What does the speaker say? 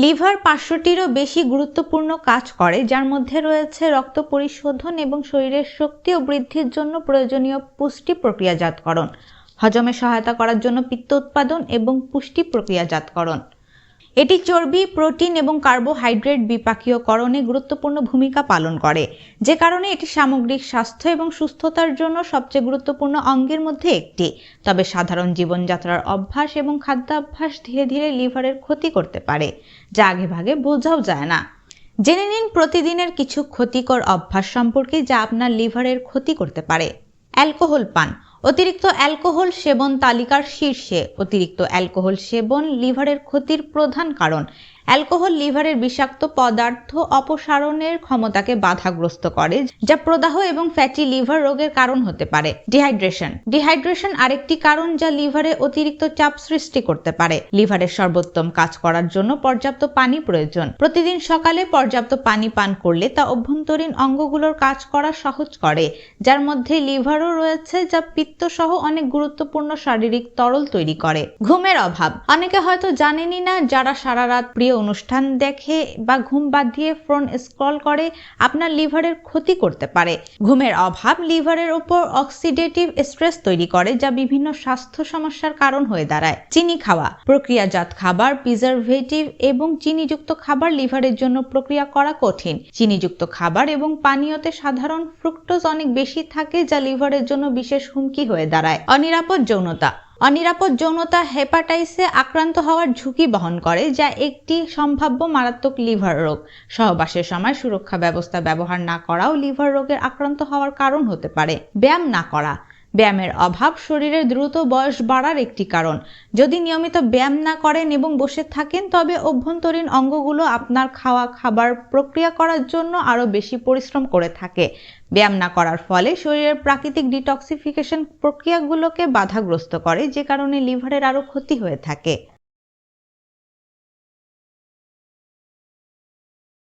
Liver 500টিরও বেশি গুরুত্বপূর্ণ কাজ করে, যার মধ্যে রয়েছে রক্ত পরিশোধন এবং শরীরের শক্তি ও বৃদ্ধির জন্য প্রয়োজনীয় পুষ্টি প্রক্রিয়াজাতকরণ, হজমে সহায়তা করার জন্য পিত্ত উৎপাদন এবং পুষ্টি প্রক্রিয়াজাতকরণ। এটি চর্বি, প্রোটিন এবং কার্বোহাইড্রেট বিপাকীয়করণে গুরুত্বপূর্ণ ভূমিকা পালন করে, যে কারণে এটি সামগ্রিক স্বাস্থ্য এবং সুস্থতার জন্য সবচেয়ে গুরুত্বপূর্ণ অঙ্গের মধ্যে একটি। তবে সাধারণ জীবনযাত্রার অভ্যাস এবং খাদ্যাভ্যাস ধীরে ধীরে লিভারের ক্ষতি করতে পারে, যা আগেভাগে বোঝাও যায় না। জেনে নিন প্রতিদিনের কিছু ক্ষতিকর অভ্যাস সম্পর্কে যা আপনার লিভারের ক্ষতি করতে পারে। অ্যালকোহল পান। অতিরিক্ত অ্যালকোহল সেবন তালিকার শীর্ষে। অতিরিক্ত অ্যালকোহল সেবন লিভারের ক্ষতির প্রধান কারণ। অ্যালকোহল লিভারের বিষাক্ত পদার্থ অপসারণের ক্ষমতাকে বাধাগ্রস্ত করে, যা প্রদাহ এবং ফ্যাটি লিভার রোগের কারণ হতে পারে। ডিহাইড্রেশন আরেকটি কারণ যা লিভারে অতিরিক্ত চাপ সৃষ্টি করতে পারে। লিভারের সর্বোত্তম কাজ করার জন্য পর্যাপ্ত পানি প্রয়োজন। প্রতিদিন সকালে পর্যাপ্ত পানি পান করলে তা অভ্যন্তরীণ অঙ্গগুলোর কাজ করা সহজ করে, যার মধ্যে লিভারও রয়েছে, যা পিত্ত সহ অনেক গুরুত্বপূর্ণ শারীরিক তরল তৈরি করে। ঘুমের অভাব। অনেকে হয়তো জানেনই না, যারা সারা রাত প্রিয় অনুষ্ঠান দেখে বা ঘুম বাদ দিয়ে ফোন স্ক্রল করে আপনার লিভারের ক্ষতি করতে পারে। ঘুমের অভাব লিভারের উপর অক্সিডেটিভ স্ট্রেস তৈরি করে, যা বিভিন্ন স্বাস্থ্য সমস্যার কারণ হয়ে দাঁড়ায়। চিনি খাওয়া। প্রক্রিয়াজাত খাবার, প্রিজারভেটিভ এবং চিনিযুক্ত খাবার লিভারের জন্য প্রক্রিয়া করা কঠিন। চিনিযুক্ত খাবার এবং পানীয়তে সাধারণ ফ্রুক্টোজ অনেক বেশি থাকে, যা লিভারের জন্য বিশেষ হুমকি হয়ে দাঁড়ায়। অনিরাপদ যৌনতা। অনিরাপদ যৌনতা হেপাটাইটিসে আক্রান্ত হওয়ার ঝুঁকি বহন করে, যা একটি সম্ভাব্য মারাত্মক লিভার রোগ। সহবাসের সময় সুরক্ষা ব্যবস্থা ব্যবহার না করাও লিভার রোগের আক্রান্ত হওয়ার কারণ হতে পারে। ব্যায়াম না করা। ব্যায়ামের অভাব শরীরের দ্রুত বয়স বাড়ার একটি কারণ। যদি নিয়মিত ব্যায়াম না করেন এবং বসে থাকেন, তবে অভ্যন্তরীণ অঙ্গগুলো আপনার খাওয়া খাবার প্রক্রিয়া করার জন্য আরও বেশি পরিশ্রম করে থাকে। ব্যায়াম না করার ফলে শরীরের প্রাকৃতিক ডিটক্সিফিকেশন প্রক্রিয়াগুলোকে বাধাগ্রস্ত করে, যে কারণে লিভারের আরও ক্ষতি হয়ে থাকে।